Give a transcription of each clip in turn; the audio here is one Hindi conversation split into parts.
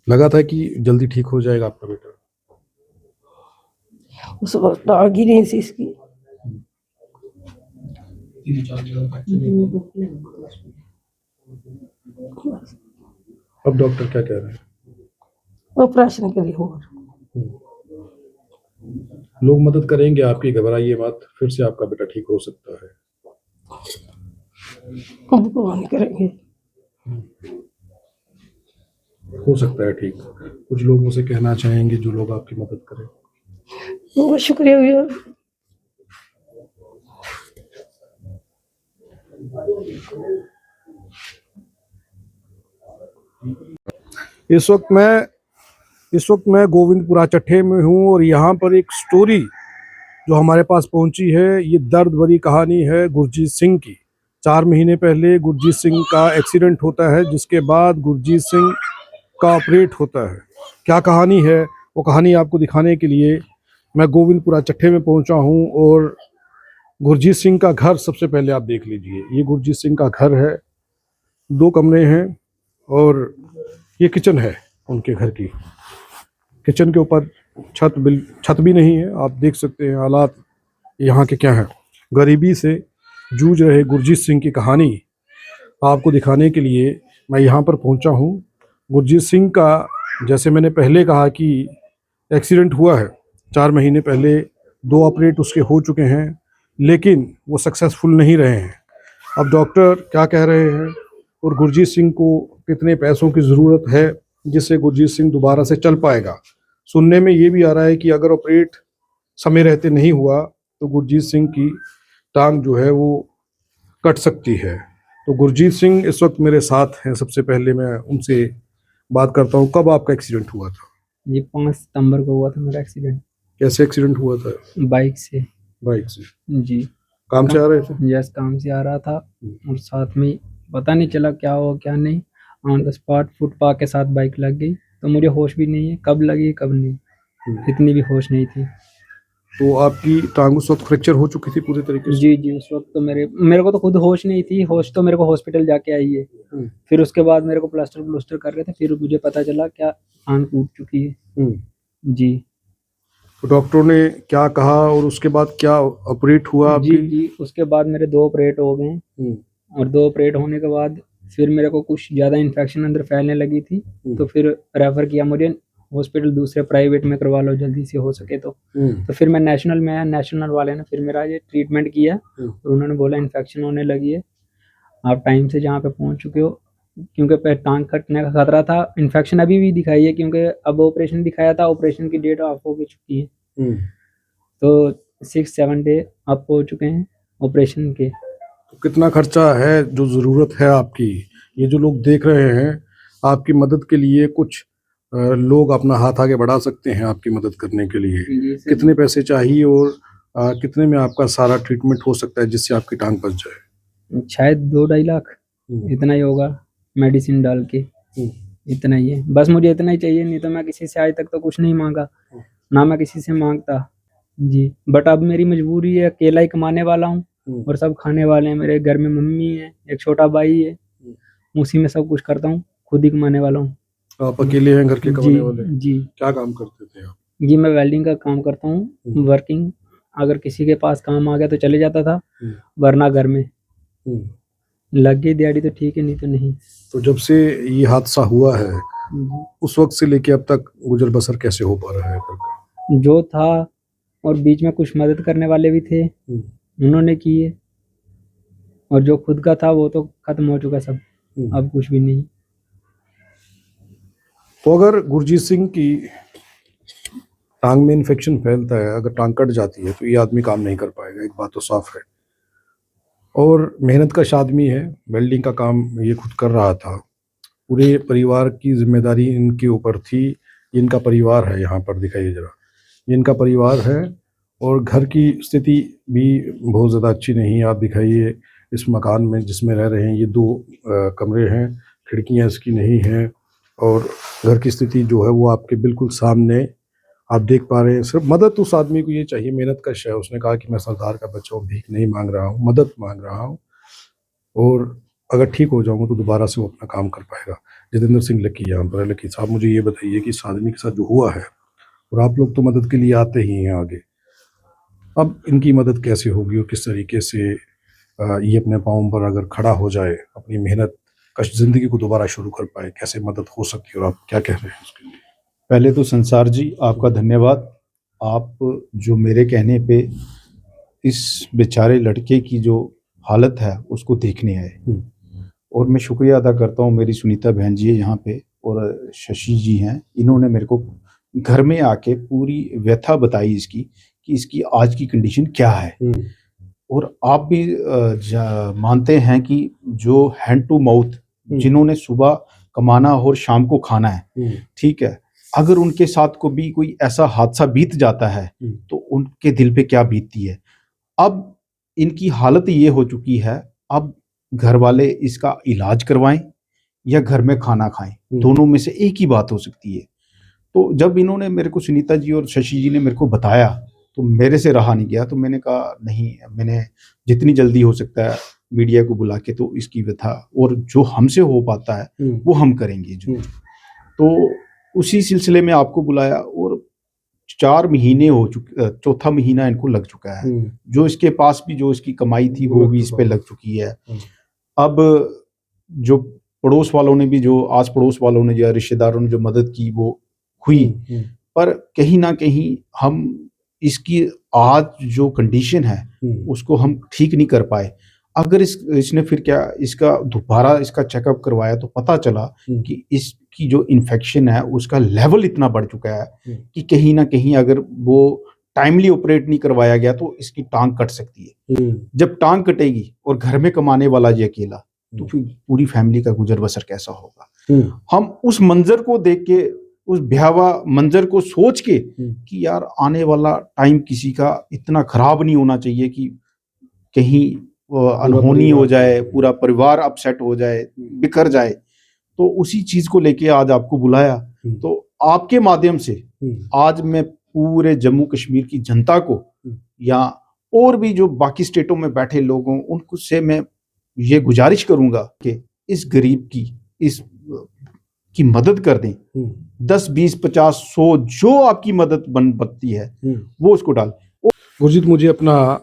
लगा था कि जल्दी ठीक हो जाएगा आपका बेटा? उस वक्त आग ही नहीं थी इसकी। अब डॉक्टर क्या कह रहे हैं? ऑपरेशन के लिए हो। लोग मदद करेंगे आपकी, घबराइए मत, फिर से आपका बेटा ठीक हो सकता है। हम भगवान करेंगे। हो सकता है ठीक। कुछ लोगों से कहना चाहेंगे जो लोग आपकी मदद करें? बहुत शुक्रिया भैया। इस वक्त मैं गोविंदपुरा चट्ठे में हूँ और यहाँ पर एक स्टोरी जो हमारे पास पहुंची है, ये दर्द भरी कहानी है गुरजीत सिंह की। 4 महीने पहले गुरजीत सिंह का एक्सीडेंट होता है, जिसके बाद गुरजीत सिंह का ऑपरेट होता है। क्या कहानी है, वो कहानी आपको दिखाने के लिए मैं गोविंदपुरा चट्ठे में पहुंचा हूं। और गुरजीत सिंह का घर सबसे पहले आप देख लीजिए। ये गुरजीत सिंह का घर है, 2 कमरे हैं और ये किचन है उनके घर की। किचन के ऊपर छत भी नहीं है। आप देख सकते हैं हालात यहाँ के क्या है। गरीबी से जूझ रहे गुरजीत सिंह की कहानी आपको दिखाने के लिए मैं यहाँ पर पहुँचा हूँ। गुरजीत सिंह का, जैसे मैंने पहले कहा कि एक्सीडेंट हुआ है 4 महीने पहले, 2 ऑपरेट उसके हो चुके हैं, लेकिन वो सक्सेसफुल नहीं रहे हैं। अब डॉक्टर क्या कह रहे हैं और गुरजीत सिंह को कितने पैसों की ज़रूरत है जिससे गुरजीत सिंह दोबारा से चल पाएगा। सुनने में ये भी आ रहा है कि अगर ऑपरेट समय रहते नहीं हुआ तो गुरजीत सिंह की टांग जो है वो कट सकती है। तो गुरजीत सिंह इस वक्त मेरे साथ हैं। सबसे पहले मैं उनसे बात करता हूँ। कब आपका एक्सीडेंट हुआ था? जी 5 सितंबर को हुआ था मेरा एक्सीडेंट। कैसे एक्सीडेंट हुआ था? बाइक से। बाइक से? जी। काम से आ रहे थे? यस, काम से आ रहा था और साथ में पता नहीं चला क्या हुआ क्या नहीं, ऑन द स्पॉट फुटपाथ के साथ बाइक लग गई। तो मुझे होश भी नहीं है, कब लगी कब नहीं, इतनी भी होश नहीं थी। तो आपकी टांग उस वक्त फ्रैक्चर हो चुकी थी पूरे तरीके से? जी जी, उस वक्त तो मेरे को तो खुद होश नहीं थी। होश तो मेरे को हॉस्पिटल जाके आई है। फिर उसके बाद मेरे को प्लास्टर कर रहे थे, फिर मुझे पता चला क्या टांग टूट चुकी है। जी। तो डॉक्टरों ने क्या कहा और उसके बाद क्या ऑपरेट हुआ आपकी? जी, उसके बाद मेरे 2 ऑपरेट हो गए और 2 ऑपरेट होने के बाद फिर मेरे को कुछ ज़्यादा इन्फेक्शन अंदर फैलने लगी थी। तो फिर रेफ़र किया मुझे हॉस्पिटल, दूसरे प्राइवेट में करवा लो जल्दी से हो सके तो। तो फिर मैं नेशनल में आया, नेशनल वाले ने फिर मेरा ये ट्रीटमेंट किया और उन्होंने बोला इन्फेक्शन होने लगी है, आप टाइम से जहाँ पे पहुँच चुके हो, क्योंकि टांग कटने का खतरा था। इन्फेक्शन अभी भी दिखाई है, क्योंकि अब ऑपरेशन दिखाया था, ऑपरेशन की डेट ऑफ हो चुकी है। तो 6-7 डे अब हो चुके हैं ऑपरेशन के। तो कितना खर्चा है जो ज़रूरत है आपकी? ये जो लोग देख रहे हैं आपकी मदद के लिए, कुछ लोग अपना हाथ आगे बढ़ा सकते हैं आपकी मदद करने के लिए। कितने पैसे चाहिए और कितने में आपका सारा ट्रीटमेंट हो सकता है जिससे आपकी टांग बच जाए? शायद 2-2.5 लाख इतना ही होगा, मेडिसिन डाल के इतना ही है। बस मुझे इतना ही चाहिए, नहीं तो मैं किसी से आज तक तो कुछ नहीं मांगा, ना मैं किसी से मांगता जी। बट अब मेरी मजबूरी है, अकेला ही कमाने वाला हूँ और सब खाने वाले हैं। मेरे घर में मम्मी है, एक छोटा भाई है, उसी में सब कुछ करता हूँ, खुद ही कमाने वाला हूँ। आप अकेले हैं घर के कमाने वाले? जी। क्या काम करते थे आप? जी, मैं वेल्डिंग का काम करता हूँ, वर्किंग। अगर किसी के पास काम आ गया तो चले जाता था, वरना घर में लग गई दिहाड़ी तो ठीक है, नहीं तो नहीं। तो जब से ये हादसा हुआ है उस वक्त से लेके अब तक गुजर बसर कैसे हो पा रहा है? जो था और बीच में कुछ मदद करने वाले भी थे, उन्होंने की है, और जो खुद का था वो तो खत्म हो चुका सब, अब कुछ भी नहीं। तो अगर गुरजीत सिंह की टांग में इन्फेक्शन फैलता है, अगर टांग कट जाती है तो ये आदमी काम नहीं कर पाएगा, एक बात तो साफ है। और मेहनत कश आदमी है, वेल्डिंग का काम ये खुद कर रहा था, पूरे परिवार की जिम्मेदारी इनके ऊपर थी। इनका परिवार है, यहाँ पर दिखाइए जरा, इनका परिवार है और घर की स्थिति भी बहुत ज़्यादा अच्छी नहीं है। आप दिखाइए इस मकान में जिसमें रह रहे हैं, ये 2 कमरे हैं, खिड़कियाँ इसकी नहीं हैं और घर की स्थिति जो है वो आपके बिल्कुल सामने आप देख पा रहे हैं। सिर्फ मदद उस आदमी को ये चाहिए, मेहनत कश है। उसने कहा कि मैं सरदार का बच्चा हूँ, भीख नहीं मांग रहा हूँ, मदद मांग रहा हूँ। और अगर ठीक हो जाऊंगा तो दोबारा से वो अपना काम कर पाएगा। जितेंद्र सिंह लकी यहाँ पर है। लकी साहब, मुझे ये बताइए कि इस आदमी के साथ जो हुआ है, और आप लोग तो मदद के लिए आते ही हैं आगे, अब इनकी मदद कैसे होगी और किस तरीके से ये अपने पाँव पर अगर खड़ा हो जाए, अपनी मेहनत कश जिंदगी को दोबारा शुरू कर पाए, कैसे मदद हो सकती है और आप क्या कह रहे हैं उसके लिए? पहले तो संसार जी आपका धन्यवाद। आप जो मेरे कहने पे इस बेचारे लड़के की जो हालत है उसको देखने आए, और मैं शुक्रिया अदा करता हूँ। मेरी सुनीता बहन जी है यहाँ पे और शशि जी हैं, इन्होंने मेरे को घर में आके पूरी व्यथा बताई इसकी कि इसकी आज की कंडीशन क्या है। और आप भी मानते हैं कि जो हैंड टू माउथ, जिन्होंने सुबह कमाना और शाम को खाना है, ठीक है, अगर उनके साथ को भी कोई ऐसा हादसा बीत जाता है तो उनके दिल पे क्या बीतती है। अब इनकी हालत ये हो चुकी है, अब घर वाले इसका इलाज करवाएं या घर में खाना खाएं, दोनों में से एक ही बात हो सकती है। तो जब इन्होंने मेरे को, सुनीता जी और शशि जी ने मेरे को बताया, तो मेरे से रहा नहीं गया। तो मैंने कहा नहीं, मैंने जितनी जल्दी हो सकता है मीडिया को बुला के तो इसकी व्यथा और जो हमसे हो पाता है वो हम करेंगे जो। तो उसी सिलसिले में आपको बुलाया, और 4 महीने हो चुके, चौथा महीना इनको लग चुका है। जो इसके पास भी जो इसकी कमाई थी वो भी इस पे लग चुकी है। अब जो पड़ोस वालों ने भी, जो आस पड़ोस वालों ने या रिश्तेदारों ने जो मदद की वो हुई, पर कहीं ना कहीं हम इसकी आज जो कंडीशन है उसको हम ठीक नहीं कर पाए। अगर इसने फिर क्या, इसका दोबारा इसका चेकअप करवाया तो पता चला कि इसकी जो इन्फेक्शन है उसका लेवल इतना बढ़ चुका है कि कहीं ना कहीं अगर वो टाइमली ऑपरेट नहीं करवाया गया तो इसकी टांग कट सकती है। जब टांग कटेगी और घर में कमाने वाला ये अकेला, तो फिर पूरी फैमिली का गुजर बसर कैसा होगा। हम उस मंजर को देख के, उस भयावह मंजर को सोच के कि यार आने वाला टाइम किसी का इतना खराब नहीं होना चाहिए कि कहीं अनहोनी हो जाए, पूरा परिवार अपसेट हो जाए, बिखर जाए। तो उसी चीज को लेके आज आपको बुलाया। तो आपके माध्यम से आज मैं पूरे जम्मू कश्मीर की जनता को, या और भी जो बाकी स्टेटों में बैठे लोगों, उनको से मैं ये गुजारिश करूंगा कि इस गरीब की मदद कर दें। 10, 20, 50, 100 जो आपकी मदद बनती है वो उसको डाल। गुरजीत, मुझे अपना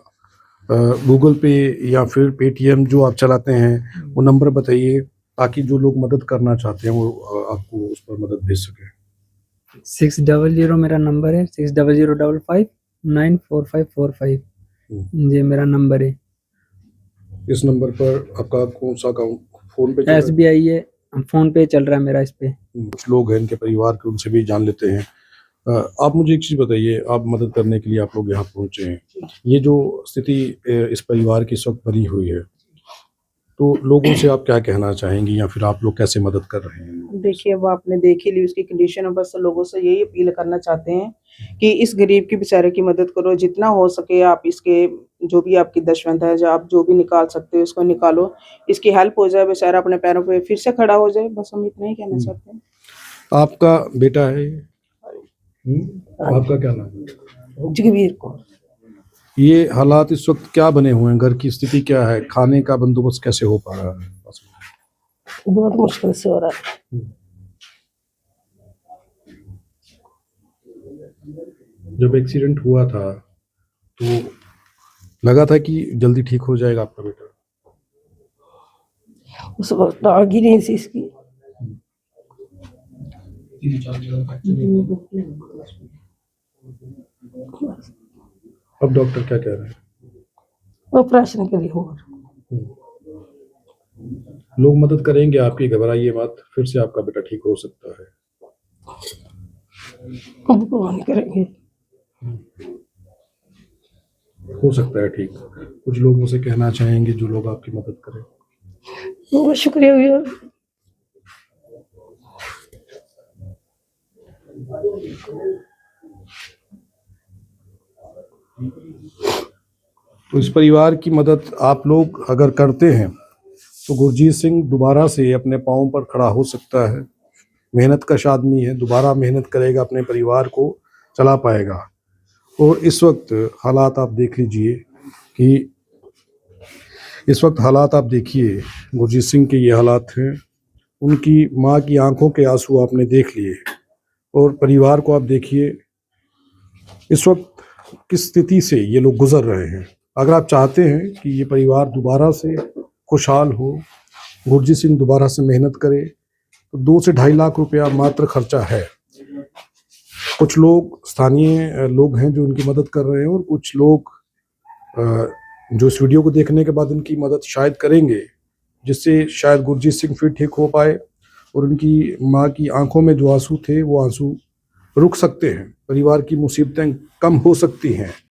गूगल पे या फिर पेटीएम जो आप चलाते हैं वो नंबर बताइए, ताकि जो लोग मदद करना चाहते हैं वो आपको उस पर मदद भेज सके। 600 मेरा नंबर है, 6005 94545। ये मेरा नंबर है। इस नंबर पर आपका कौन सा अकाउंट, फोन पे SBI है, फोन पे चल रहा है मेरा इस पे। कुछ लोग हैं इनके परिवार के, उनसे भी जान लेते हैं। आप मुझे एक चीज़ बताइए, आप मदद करने के लिए आप लोग यहाँ पहुँचे हैं, ये जो स्थिति इस परिवार की इस वक्त बनी हुई है, तो लोगों से आप क्या कहना चाहेंगी या फिर आप लोग कैसे मदद कर रहे हैं? देखिए, अब आपने देख ही ली उसकी कंडीशन। है बस लोगों से यही अपील करना चाहते हैं कि इस गरीब की बेचारे की मदद करो, जितना हो सके आप इसके जो भी आपकी दशवंत है, जो आप जो भी निकाल सकते हो उसको निकालो, इसकी हेल्प हो जाए, बेचारा अपने पैरों पे फिर से खड़ा हो जाए। बस हम इतना ही कहना चाहते हैं। आपका बेटा है? आपका क्या नाम है? जगवीर कौर। ये हालात इस वक्त क्या बने हुए हैं, घर की स्थिति क्या है, खाने का बंदोबस्त कैसे हो पा रहा है? बहुत मुश्किल से हो रहा है। जब एक्सीडेंट हुआ था तो लगा था कि जल्दी ठीक हो जाएगा आपका बेटा? उस वक्त आग ही नहीं थी इसकी। अब डॉक्टर क्या कह रहे हैं? ऑपरेशन के लिए हो। लोग मदद करेंगे आपकी, घबराइए मत, फिर से आपका बेटा ठीक हो सकता है। हम भगवान करेंगे। हो सकता है ठीक। कुछ लोगों से कहना चाहेंगे जो लोग आपकी मदद करें? बहुत शुक्रिया भैया। तो इस परिवार की मदद आप लोग अगर करते हैं तो गुरजीत सिंह दोबारा से अपने पाँव पर खड़ा हो सकता है। मेहनत कश आदमी है, दोबारा मेहनत करेगा, अपने परिवार को चला पाएगा। और इस वक्त हालात आप देख लीजिए कि इस वक्त हालात आप देखिए गुरजीत सिंह के ये हालात हैं। उनकी माँ की आंखों के आंसू आपने देख लिए और परिवार को आप देखिए इस वक्त किस स्थिति से ये लोग गुजर रहे हैं। अगर आप चाहते हैं कि ये परिवार दोबारा से खुशहाल हो, गुरजीत सिंह दोबारा से मेहनत करे, तो 2 से 2.5 लाख रुपया मात्र खर्चा है। कुछ लोग स्थानीय लोग हैं जो उनकी मदद कर रहे हैं और कुछ लोग जो इस वीडियो को देखने के बाद इनकी मदद शायद करेंगे, जिससे शायद गुरजीत सिंह फिर ठीक हो पाए और उनकी माँ की आंखों में जो आंसू थे वो आंसू रुक सकते हैं, परिवार की मुसीबतें कम हो सकती हैं।